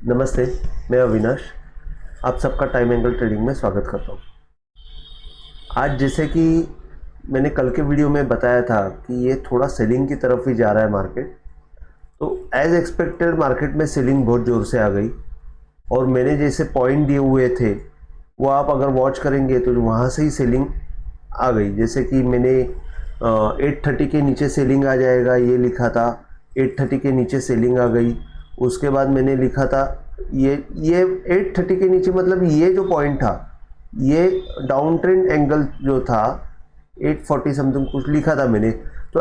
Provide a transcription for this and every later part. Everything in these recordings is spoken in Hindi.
नमस्ते, मैं अविनाश। आप सबका टाइम एंगल ट्रेडिंग में स्वागत करता हूँ। आज जैसे कि मैंने कल के वीडियो में बताया था कि ये थोड़ा सेलिंग की तरफ ही जा रहा है मार्केट, तो एज एक्सपेक्टेड मार्केट में सेलिंग बहुत ज़ोर से आ गई और मैंने जैसे पॉइंट दिए हुए थे वो आप अगर वॉच करेंगे तो वहाँ से ही सेलिंग आ गई। जैसे कि मैंने 830 के नीचे सेलिंग आ जाएगा ये लिखा था, 830 के नीचे सेलिंग आ गई। उसके बाद मैंने लिखा था ये 830 के नीचे, मतलब ये जो पॉइंट था ये डाउन ट्रेंड एंगल जो था 840 समथिंग कुछ लिखा था मैंने, तो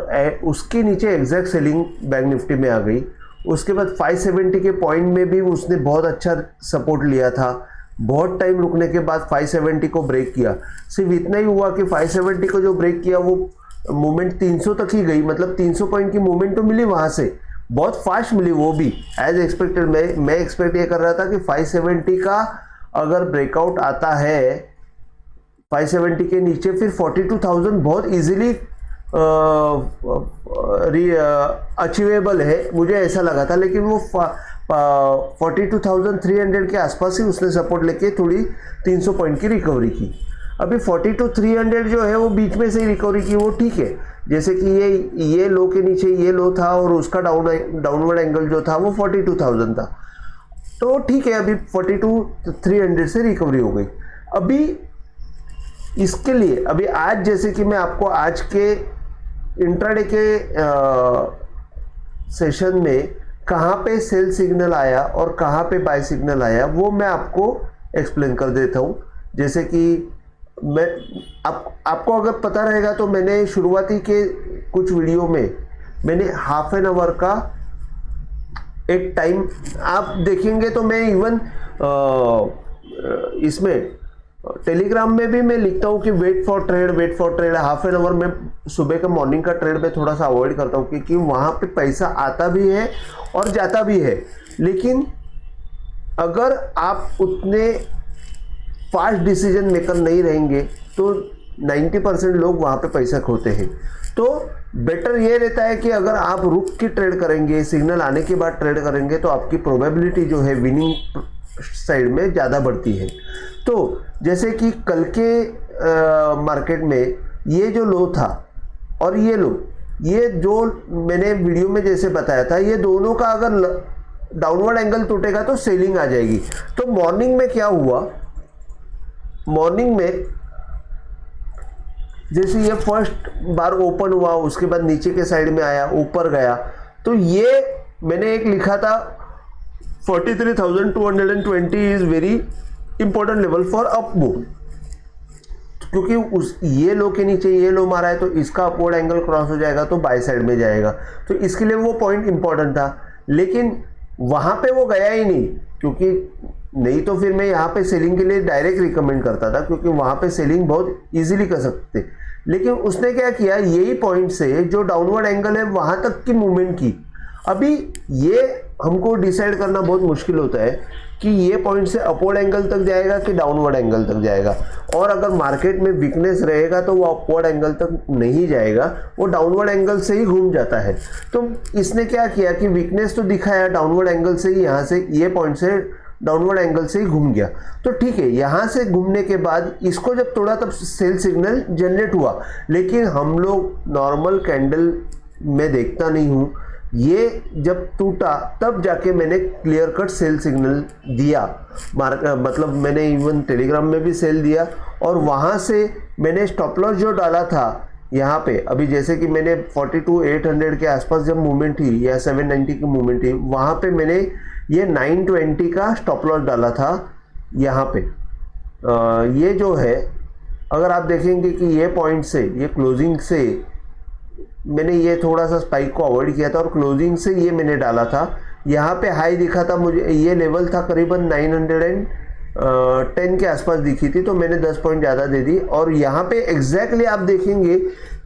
उसके नीचे एग्जैक्ट सेलिंग बैंक निफ्टी में आ गई। उसके बाद 570 के पॉइंट में भी उसने बहुत अच्छा सपोर्ट लिया था, बहुत टाइम रुकने के बाद 570 को ब्रेक किया। सिर्फ इतना ही हुआ कि 570 को जो ब्रेक किया वो मूवमेंट 300 तक ही गई, मतलब 300 पॉइंट की मूवमेंट तो मिली वहां से, बहुत फास्ट मिली, वो भी एज एक्सपेक्टेड। मैं एक्सपेक्ट ये कर रहा था कि 570 का अगर ब्रेकआउट आता है 570 के नीचे, फिर 42,000 बहुत इजीली अचीवेबल है, मुझे ऐसा लगा था। लेकिन वो 42,300 के आसपास ही उसने सपोर्ट लेके थोड़ी 300 पॉइंट की रिकवरी की। अभी 42,300 जो है वो बीच में से ही रिकवरी की, वो ठीक है। जैसे कि ये लो के नीचे ये लो था और उसका डाउनवर्ड एंगल जो था वो 42,000 था, तो ठीक है। अभी 42,300 से रिकवरी हो गई। अभी इसके लिए अभी आज जैसे कि मैं आपको आज के इंट्राडे के सेशन में कहाँ पे सेल सिग्नल आया और कहाँ पे बाय सिग्नल आया वो मैं आपको एक्सप्लेन कर देता हूँ। जैसे कि मैं आपको अगर पता रहेगा तो मैंने शुरुआती के कुछ वीडियो में मैंने हाफ एन आवर का एक टाइम आप देखेंगे, तो मैं इवन इसमें टेलीग्राम में भी मैं लिखता हूँ कि wait for trade half an hour में सुबह का मॉर्निंग का ट्रेड में थोड़ा सा अवॉइड करता हूँ, क्योंकि वहाँ पे पैसा आता भी है और जाता भी है। लेकिन अगर आप उतने फास्ट डिसीजन मेकर नहीं रहेंगे तो 90% लोग वहाँ पे पैसा खोते हैं। तो बेटर ये रहता है कि अगर आप रुक के ट्रेड करेंगे, सिग्नल आने के बाद ट्रेड करेंगे, तो आपकी प्रोबेबिलिटी जो है विनिंग साइड में ज़्यादा बढ़ती है। तो जैसे कि कल के मार्केट में ये जो लो था और ये लो, ये जो मैंने वीडियो में जैसे बताया था, ये दोनों का अगर डाउनवर्ड एंगल टूटेगा तो सेलिंग आ जाएगी। तो मॉर्निंग में क्या हुआ, मॉर्निंग में जैसे ये फर्स्ट बार ओपन हुआ, उसके बाद नीचे के साइड में आया, ऊपर गया, तो ये मैंने एक लिखा था 43,220 is very important level for up move, क्योंकि ये लो के नीचे ये लो मारा है तो इसका अपवर्ड एंगल क्रॉस हो जाएगा तो बाय साइड में जाएगा, तो इसके लिए वो पॉइंट इंपॉर्टेंट था। लेकिन वहां पे वो गया ही नहीं, क्योंकि नहीं तो फिर मैं यहाँ पे सेलिंग के लिए डायरेक्ट रिकमेंड करता था, क्योंकि वहाँ पे सेलिंग बहुत इजीली कर सकते। लेकिन उसने क्या किया, यही पॉइंट से जो डाउनवर्ड एंगल है वहाँ तक की मूवमेंट की। अभी ये हमको डिसाइड करना बहुत मुश्किल होता है कि ये पॉइंट से अपवर्ड एंगल तक जाएगा कि डाउनवर्ड एंगल तक जाएगा, और अगर मार्केट में वीकनेस रहेगा तो वो अपवर्ड एंगल तक नहीं जाएगा, वो डाउनवर्ड एंगल से ही घूम जाता है। तो इसने क्या किया कि वीकनेस तो दिखाया डाउनवर्ड एंगल से ही, यहाँ से ये पॉइंट से डाउनवर्ड एंगल से ही घूम गया, तो ठीक है। यहाँ से घूमने के बाद इसको जब तोड़ा तब सेल सिग्नल जनरेट हुआ, लेकिन हम लोग नॉर्मल कैंडल में देखता नहीं हूँ, ये जब टूटा तब जाके मैंने क्लियर कट सेल सिग्नल दिया। मतलब मैंने इवन टेलीग्राम में भी सेल दिया, और वहाँ से मैंने स्टॉप लॉस जो डाला था यहाँ पे, अभी जैसे कि मैंने 42,800 के आसपास जब मूवमेंट थी या 790 की मूवमेंट थी, वहाँ पे मैंने ये 920 का स्टॉप लॉस डाला था यहाँ पे। ये जो है, अगर आप देखेंगे कि ये पॉइंट से, ये क्लोजिंग से मैंने ये थोड़ा सा स्पाइक को अवॉइड किया था और क्लोजिंग से ये मैंने डाला था। यहाँ पे हाई दिखा था मुझे, ये लेवल था करीबन 910 के आसपास दिखी थी, तो मैंने 10 पॉइंट ज़्यादा दे दी। और यहाँ पे एग्जैक्टली आप देखेंगे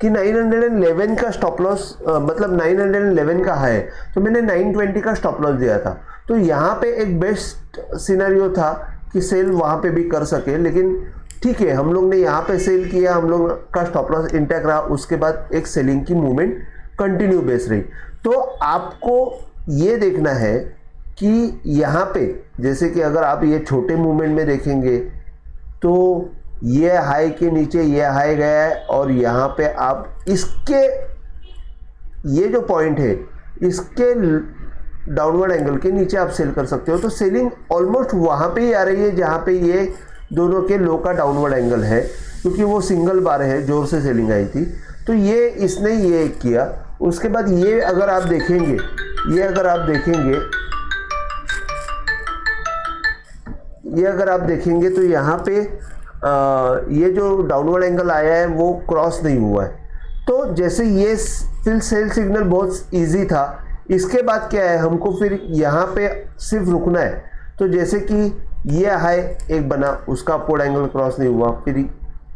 कि 911 का स्टॉप लॉस, मतलब 911 का हाई, तो मैंने 920 का स्टॉप लॉस दिया था। तो यहाँ पे एक बेस्ट सिनेरियो था कि सेल वहाँ पे भी कर सके, लेकिन ठीक है, हम लोग ने यहाँ पे सेल किया, हम लोग का स्टॉप लॉस इंटैक्ट रहा, उसके बाद एक सेलिंग की मूवमेंट कंटिन्यू बेस रही। तो आपको ये देखना है कि यहाँ पे जैसे कि अगर आप ये छोटे मूवमेंट में देखेंगे तो ये हाई के नीचे ये हाई गया है और यहाँ पे आप इसके ये जो पॉइंट है इसके डाउनवर्ड एंगल के नीचे आप सेल कर सकते हो। तो सेलिंग ऑलमोस्ट वहाँ पे ही आ रही है जहाँ पे ये दोनों के लो का डाउनवर्ड एंगल है, क्योंकि वो सिंगल बार है, जोर से सेलिंग आई थी। तो ये इसने ये किया। उसके बाद ये अगर आप देखेंगे, ये अगर आप देखेंगे तो यहाँ पे ये जो डाउनवर्ड एंगल आया है वो क्रॉस नहीं हुआ है। तो जैसे ये फिर सेल सिग्नल बहुत इजी था, इसके बाद क्या है, हमको फिर यहाँ पे सिर्फ रुकना है। तो जैसे कि ये हाई एक बना, उसका अपवर्ड एंगल क्रॉस नहीं हुआ, फिर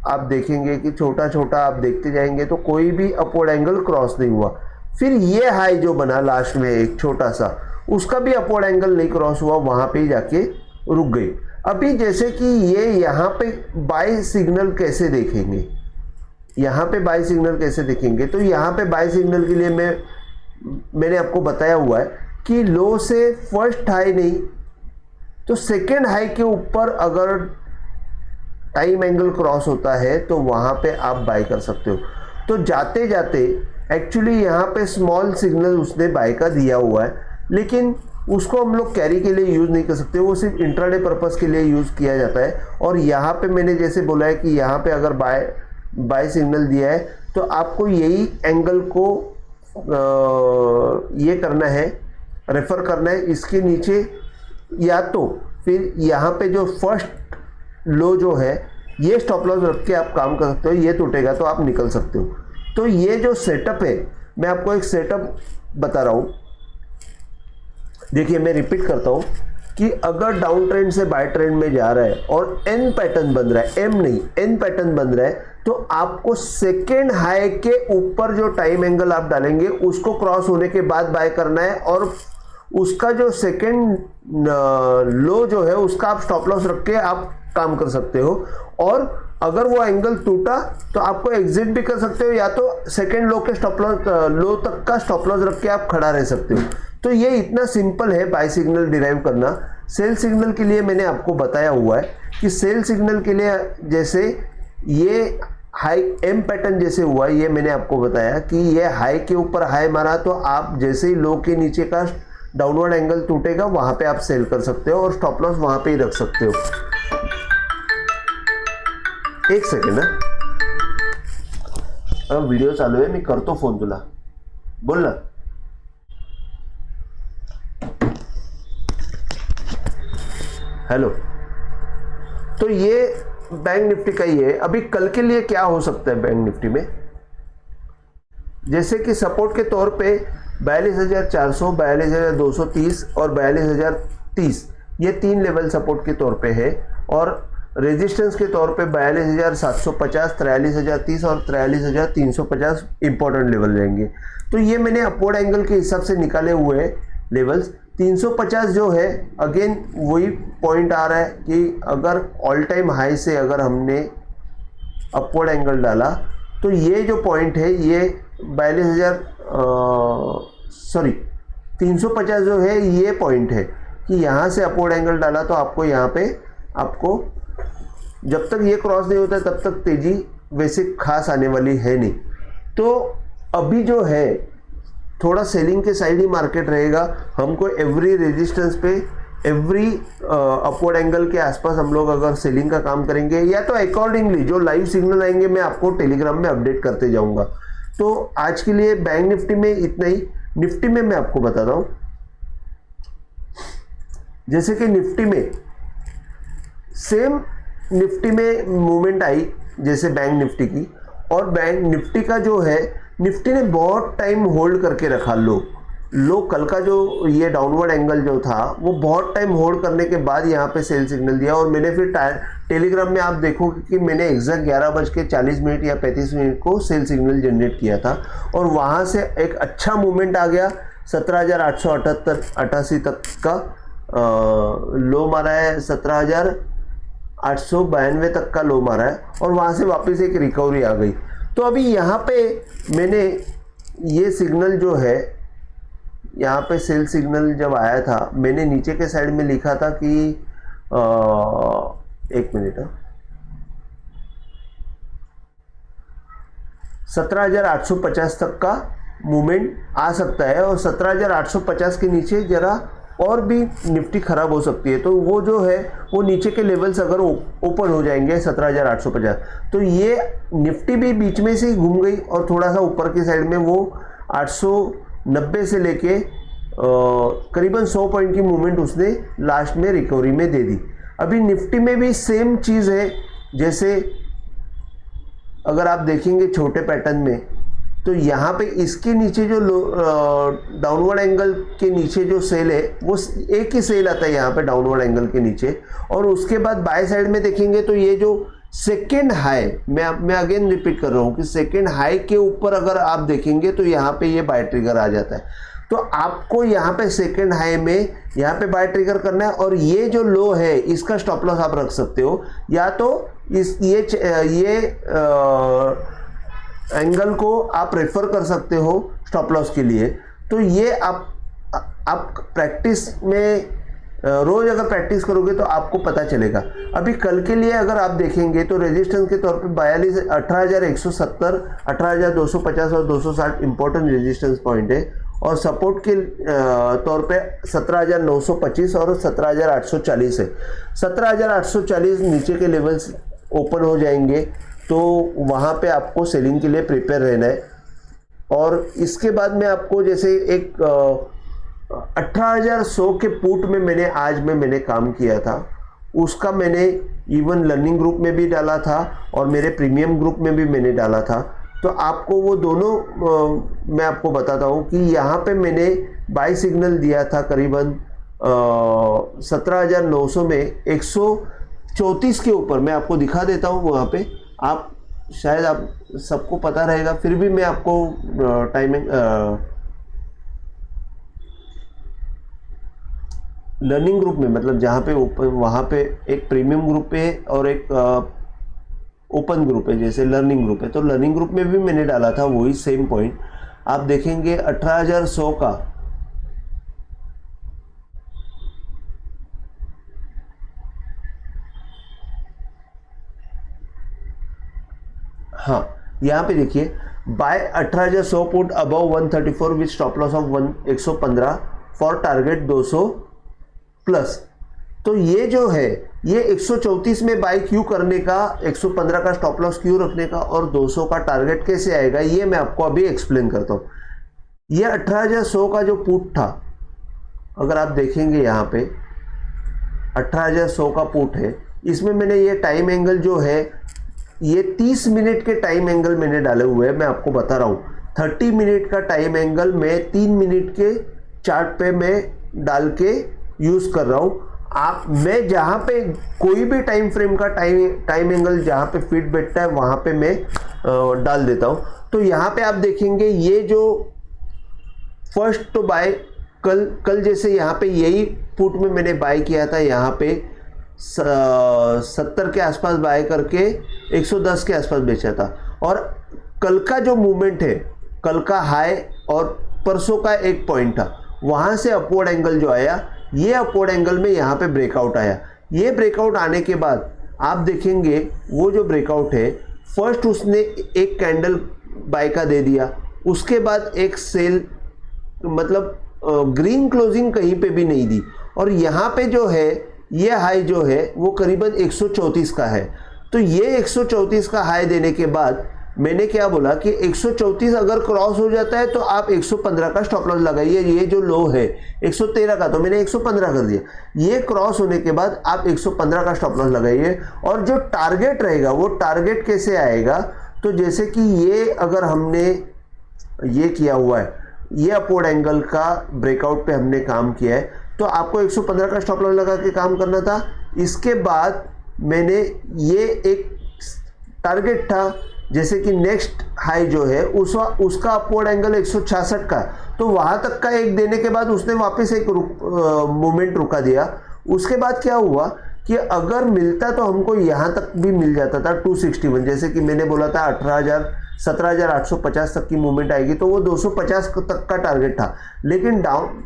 आप देखेंगे कि छोटा छोटा आप देखते जाएंगे तो कोई भी अपवर्ड एंगल क्रॉस नहीं हुआ। फिर ये हाई जो बना लास्ट में एक छोटा सा, उसका भी अपवर्ड एंगल नहीं क्रॉस हुआ, वहाँ पे ही जाके रुक गई। अभी जैसे कि ये यहाँ पे बाय सिग्नल कैसे देखेंगे, यहाँ पे बाय सिग्नल कैसे देखेंगे, तो यहाँ पे बाय सिग्नल के लिए मैंने आपको बताया हुआ है कि लो से फर्स्ट हाई नहीं तो सेकेंड हाई के ऊपर अगर टाइम एंगल क्रॉस होता है तो वहाँ पे आप बाय कर सकते हो। तो जाते जाते एक्चुअली यहाँ पे स्मॉल सिग्नल उसने बाय का दिया हुआ है, लेकिन उसको हम लोग कैरी के लिए यूज़ नहीं कर सकते, वो सिर्फ इंट्राडे पर्पस के लिए यूज़ किया जाता है। और यहाँ पे मैंने जैसे बोला है कि यहाँ पे अगर बाय सिग्नल दिया है तो आपको यही एंगल को ये करना है, रेफर करना है इसके नीचे, या तो फिर यहाँ पे जो फर्स्ट लो जो है ये स्टॉप लॉस रख के आप काम कर सकते हो। ये टूटेगा तो आप निकल सकते हो। तो ये जो सेटअप है, मैं आपको एक सेटअप बता रहा हूँ। देखिए मैं रिपीट करता हूँ कि अगर डाउन ट्रेंड से बाय ट्रेंड में जा रहा है और एन पैटर्न बन रहा है, एम नहीं एन पैटर्न बन रहा है, तो आपको सेकेंड हाई के ऊपर जो टाइम एंगल आप डालेंगे उसको क्रॉस होने के बाद बाय करना है, और उसका जो सेकेंड लो जो है उसका आप स्टॉप लॉस रख के आप काम कर सकते हो। और अगर वो एंगल टूटा तो आपको एग्जिट भी कर सकते हो, या तो सेकेंड लो के स्टॉप लॉस लो तक का स्टॉप लॉस रख के आप खड़ा रह सकते हो। तो ये इतना सिंपल है बाय सिग्नल डिराइव करना। सेल सिग्नल के लिए मैंने आपको बताया हुआ है कि सेल सिग्नल के लिए जैसे ये हाई एम पैटर्न जैसे हुआ, ये मैंने आपको बताया कि ये हाई के ऊपर हाई मारा तो आप जैसे ही लो के नीचे का डाउनवर्ड एंगल टूटेगा वहां पे आप सेल कर सकते हो और स्टॉप लॉस वहां पे ही रख सकते हो। एक सेकंड ना, अब वीडियो चालू है, मी करतो फोन तुला, बोल ना। हेलो। तो ये बैंक निफ्टी का ही है। अभी कल के लिए क्या हो सकता है बैंक निफ्टी में, जैसे कि सपोर्ट के तौर पे 42,400, 42,230 और 42,030, ये तीन लेवल सपोर्ट के तौर पे है। और रेजिस्टेंस के तौर पे 42,750, 43,030 और 43,350 इंपॉर्टेंट लेवल रहेंगे। तो ये मैंने अपवर्ड एंगल के हिसाब से निकाले हुए हैं लेवल्स। 350 जो है अगेन वही पॉइंट आ रहा है कि अगर ऑल टाइम हाई से अगर हमने अपवर्ड एंगल डाला तो ये जो पॉइंट है ये 350 जो है ये पॉइंट है कि यहाँ से अपवर्ड एंगल डाला तो आपको यहाँ पे आपको जब तक ये क्रॉस नहीं होता तब तक तेजी वैसे खास आने वाली है नहीं। तो अभी जो है थोड़ा सेलिंग के साइड ही मार्केट रहेगा। हमको एवरी रेजिस्टेंस पे एवरी अपवर्ड एंगल के आसपास हम लोग अगर सेलिंग का काम करेंगे, या तो अकॉर्डिंगली जो लाइव सिग्नल आएंगे मैं आपको टेलीग्राम में अपडेट करते जाऊंगा। तो आज के लिए बैंक निफ्टी में इतना ही। निफ्टी में मैं आपको बताता हूं, जैसे कि निफ्टी में सेम निफ्टी में मूवमेंट आई जैसे बैंक निफ्टी की, और बैंक निफ्टी का जो है निफ्टी ने बहुत टाइम होल्ड करके रखा लो कल का जो ये डाउनवर्ड एंगल जो था वो बहुत टाइम होल्ड करने के बाद यहाँ पे सेल सिग्नल दिया। और मैंने फिर टेलीग्राम में आप देखोगे कि मैंने एग्जैक्ट 11:40 या 35 मिनट को सेल सिग्नल जनरेट किया था, और वहाँ से एक अच्छा मूवमेंट आ गया। 17,888 तक का लो मारा है, 17,892 तक का लो मारा है, और वहाँ से वापस एक रिकवरी आ गई। तो अभी यहाँ पे मैंने ये सिग्नल जो है यहाँ पे सेल सिग्नल जब आया था, मैंने नीचे के साइड में लिखा था कि एक मिनट, 17,850 तक का मूवमेंट आ सकता है और 17,850 के नीचे जरा और भी निफ्टी खराब हो सकती है। तो वो जो है वो नीचे के लेवल्स अगर ओपन हो जाएंगे 17,850, तो ये निफ्टी भी बीच में से ही घूम गई और थोड़ा सा ऊपर की साइड में वो 890 से लेके करीबन 100 पॉइंट की मूवमेंट उसने लास्ट में रिकवरी में दे दी। अभी निफ्टी में भी सेम चीज़ है, जैसे अगर आप देखेंगे छोटे पैटर्न में, तो यहाँ पे इसके नीचे जो डाउनवर्ड एंगल के नीचे जो सेल है वो एक ही सेल आता है यहाँ पे डाउनवर्ड एंगल के नीचे, और उसके बाद बाय साइड में देखेंगे तो ये जो सेकेंड हाई, मैं अगेन रिपीट कर रहा हूँ कि सेकेंड हाई के ऊपर अगर आप देखेंगे तो यहाँ पे ये बाय ट्रिगर आ जाता है। तो आपको यहाँ पे सेकेंड हाई में यहाँ पे बाय ट्रिगर करना है, और ये जो लो है इसका स्टॉप लॉस आप रख सकते हो, या तो ये एंगल को आप रेफर कर सकते हो स्टॉप लॉस के लिए। तो ये आप प्रैक्टिस में रोज अगर प्रैक्टिस करोगे तो आपको पता चलेगा। अभी कल के लिए अगर आप देखेंगे तो रेजिस्टेंस के तौर पे 18,170, 18,250 और 260 इंपॉर्टेंट रेजिस्टेंस पॉइंट है, और सपोर्ट के तौर पे 17,925 और 17,840 है। 17,840 नीचे के लेवल्स ओपन हो जाएंगे तो वहाँ पे आपको सेलिंग के लिए प्रिपेयर रहना है। और इसके बाद में आपको जैसे एक 18,100 के पुट में मैंने काम किया था, उसका मैंने इवन लर्निंग ग्रुप में भी डाला था और मेरे प्रीमियम ग्रुप में भी मैंने डाला था। तो आपको वो दोनों मैं आपको बताता हूँ कि यहाँ पे मैंने बाय सिग्नल दिया था करीबन 17,900 में 134 के ऊपर। मैं आपको दिखा देता हूँ वहाँ पे, आप शायद आप सबको पता रहेगा, फिर भी मैं आपको टाइमिंग लर्निंग ग्रुप में, मतलब जहाँ पे ओपन, वहाँ पे एक प्रीमियम ग्रुप है और एक ओपन ग्रुप है, जैसे लर्निंग ग्रुप है। तो लर्निंग ग्रुप में भी मैंने डाला था वही सेम पॉइंट। आप देखेंगे 18,100 का हाँ, यहाँ पे देखिए buy 18,100 put above 134 with stop loss of 115 for target 200 plus. तो ये जो है ये 134 में बाय क्यों करने का, 115 का स्टॉप लॉस क्यों रखने का और 200 का टारगेट कैसे आएगा, ये मैं आपको अभी एक्सप्लेन करता हूँ। ये 18,100 का जो पुट था, अगर आप देखेंगे यहाँ पे 18,100 का पुट है, इसमें मैंने ये टाइम एंगल जो है ये 30 मिनट के टाइम एंगल मैंने डाले हुए हैं। मैं आपको बता रहा हूँ 30 मिनट का टाइम एंगल मैं 3 मिनट के चार्ट पे मैं डाल के यूज़ कर रहा हूँ। मैं जहाँ पे कोई भी टाइम फ्रेम का टाइम एंगल जहाँ पे फिट बैठता है वहाँ पे मैं डाल देता हूँ। तो यहाँ पे आप देखेंगे ये जो फर्स्ट तो बाय कल जैसे यहाँ पे यही पुट में मैंने बाय किया था, यहाँ पे 70 के आसपास बाय करके 110 के आसपास बेचा था। और कल का जो मूवमेंट है, कल का हाई और परसों का एक पॉइंट था, वहाँ से अपवर्ड एंगल जो आया, ये अपवर्ड एंगल में यहाँ पे ब्रेकआउट आया। ये ब्रेकआउट आने के बाद आप देखेंगे वो जो ब्रेकआउट है, फर्स्ट उसने एक कैंडल बाय का दे दिया, उसके बाद एक सेल, मतलब ग्रीन क्लोजिंग कहीं पे भी नहीं दी, और यहाँ पे जो है ये हाई जो है वो करीबन 134 का है। तो ये 134 का हाई देने के बाद मैंने क्या बोला कि 134 अगर क्रॉस हो जाता है तो आप 115 का स्टॉप लॉस लगाइए। ये जो लो है 113 का, तो मैंने 115 कर दिया। ये क्रॉस होने के बाद आप 115 का स्टॉप लॉस लगाइए। और जो टारगेट रहेगा वो टारगेट कैसे आएगा, तो जैसे कि ये अगर हमने ये किया हुआ है, ये अपवर्ड एंगल का ब्रेकआउट पे हमने काम किया है, तो आपको 115 का स्टॉप लॉस लगा के काम करना था। इसके बाद मैंने ये एक टारगेट था, जैसे कि नेक्स्ट हाई जो है उसका अपवर्ड एंगल 166 का, तो वहाँ तक का एक देने के बाद उसने वापस एक मूवमेंट रुका दिया। उसके बाद क्या हुआ कि अगर मिलता तो हमको यहाँ तक भी मिल जाता था 261, जैसे कि मैंने बोला था 17,850 तक की मूवमेंट आएगी तो वो 250 तक का टारगेट था, लेकिन डाउन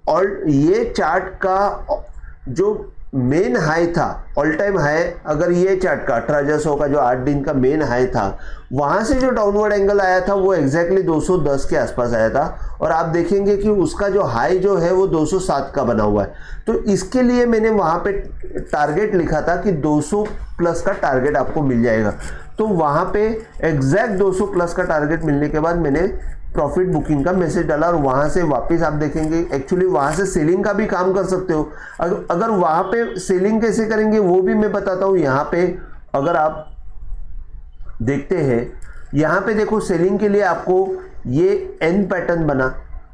और ये चार्ट का जो मेन हाई था, ऑल टाइम हाई, अगर ये चार्ट का 18,100 का जो 8 दिन का मेन हाई था, वहां से जो डाउनवर्ड एंगल आया था वो एग्जैक्टली 210 के आसपास आया था, और आप देखेंगे कि उसका जो हाई जो है वो 207 का बना हुआ है। तो इसके लिए मैंने वहां पे टारगेट लिखा था कि 200 प्लस का टारगेट आपको मिल जाएगा। तो वहां पे एग्जैक्ट 200 प्लस का टारगेट मिलने के बाद मैंने प्रॉफिट बुकिंग का मैसेज डाला, और वहां से वापस आप देखेंगे एक्चुअली वहां से सेलिंग का भी काम कर सकते हो। अगर वहां पे सेलिंग कैसे करेंगे वो भी मैं बताता हूं। यहाँ पे अगर आप देखते हैं, यहाँ पे देखो सेलिंग के लिए आपको ये एन पैटर्न बना,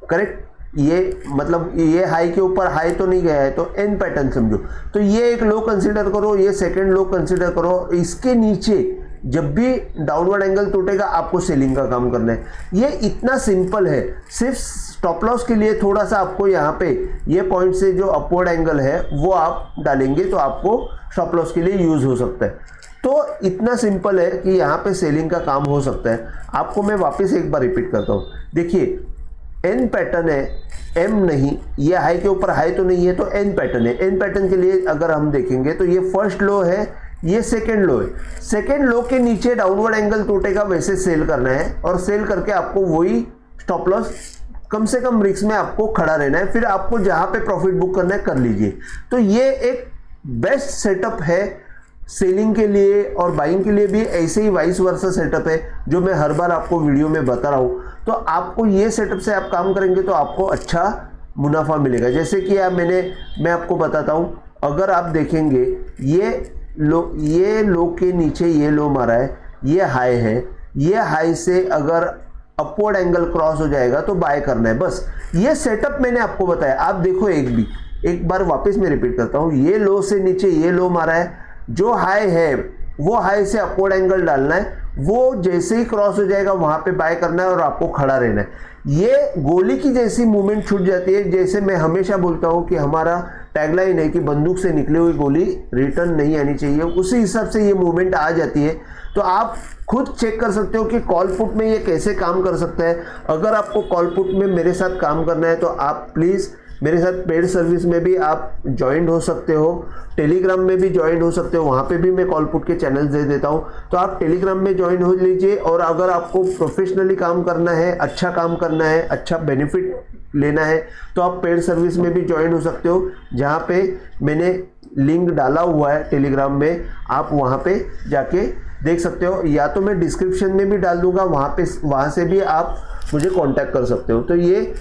करेक्ट, ये मतलब ये हाई के ऊपर हाई तो नहीं गया है, तो एन पैटर्न समझो। तो ये एक लो कंसीडर करो, ये सेकंड लो कंसीडर करो। इसके नीचे जब भी डाउनवर्ड एंगल टूटेगा आपको सेलिंग का काम करना है। ये इतना सिंपल है। सिर्फ स्टॉप लॉस के लिए थोड़ा सा आपको यहाँ पे ये पॉइंट से जो अपवर्ड एंगल है वो आप डालेंगे तो आपको स्टॉप लॉस के लिए यूज हो सकता है। तो इतना सिंपल है कि यहाँ पे सेलिंग का काम हो सकता है। आपको मैं वापस एक बार रिपीट करता हूँ। देखिए एन पैटर्न है, एम नहीं, ये हाई के ऊपर हाई तो नहीं है, तो एन पैटर्न है। एन पैटर्न के लिए अगर हम देखेंगे तो ये फर्स्ट लो है, ये सेकेंड लो है। सेकेंड लो के नीचे डाउनवर्ड एंगल टूटेगा, वैसे सेल करना है, और सेल करके आपको वही स्टॉप लॉस कम से कम रिस्क में आपको खड़ा रहना है। फिर आपको जहां पे प्रॉफिट बुक करना है कर लीजिए। तो ये एक बेस्ट सेटअप है सेलिंग के लिए, और बाइंग के लिए भी ऐसे ही वाइस वर्सा सेटअप है जो मैं हर बार आपको वीडियो में बता रहा हूँ। तो आपको ये सेटअप से आप काम करेंगे तो आपको अच्छा मुनाफा मिलेगा। जैसे कि मैं आपको बताता हूँ, अगर आप देखेंगे ये लो के नीचे ये लो मारा है, ये हाई है, ये हाई से अगर अपवर्ड एंगल क्रॉस हो जाएगा तो बाय करना है। बस ये सेटअप मैंने आपको बताया। आप देखो एक बार वापस मैं रिपीट करता हूँ। ये लो से नीचे ये लो मारा है, जो हाई है वो हाई से अपवर्ड एंगल डालना है, वो जैसे ही क्रॉस हो जाएगा वहां पे बाय करना है और आपको खड़ा रहना है। ये गोली की जैसी मूवमेंट छूट जाती है। जैसे मैं हमेशा बोलता हूं कि हमारा टैगलाइन है कि बंदूक से निकली हुई गोली रिटर्न नहीं आनी चाहिए, उसी हिसाब से ये मूवमेंट आ जाती है। तो आप खुद चेक कर सकते हो कि कॉल पुट में ये कैसे काम कर सकता है। अगर आपको कॉल पुट में मेरे साथ काम करना है तो आप प्लीज़ मेरे साथ पेड सर्विस में भी आप ज्वाइन हो सकते हो, टेलीग्राम में भी ज्वाइन हो सकते हो, वहाँ पे भी मैं कॉल पुट के चैनल दे देता हूँ। तो आप टेलीग्राम में ज्वाइन हो लीजिए। और अगर आपको प्रोफेशनली काम करना है, अच्छा काम करना है, अच्छा बेनिफिट लेना है, तो आप पेड सर्विस में भी ज्वाइन हो सकते हो, जहाँ पे मैंने लिंक डाला हुआ है टेलीग्राम में। आप वहाँ पे जाके देख सकते हो, या तो मैं डिस्क्रिप्शन में भी डाल दूंगा, वहाँ से भी आप मुझे कांटेक्ट कर सकते हो। तो ये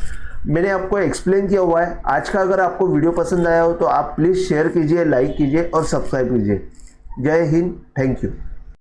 मैंने आपको एक्सप्लेन किया हुआ है। आज का अगर आपको वीडियो पसंद आया हो तो आप प्लीज़ शेयर कीजिए, लाइक कीजिए और सब्सक्राइब कीजिए। जय हिंद, थैंक यू।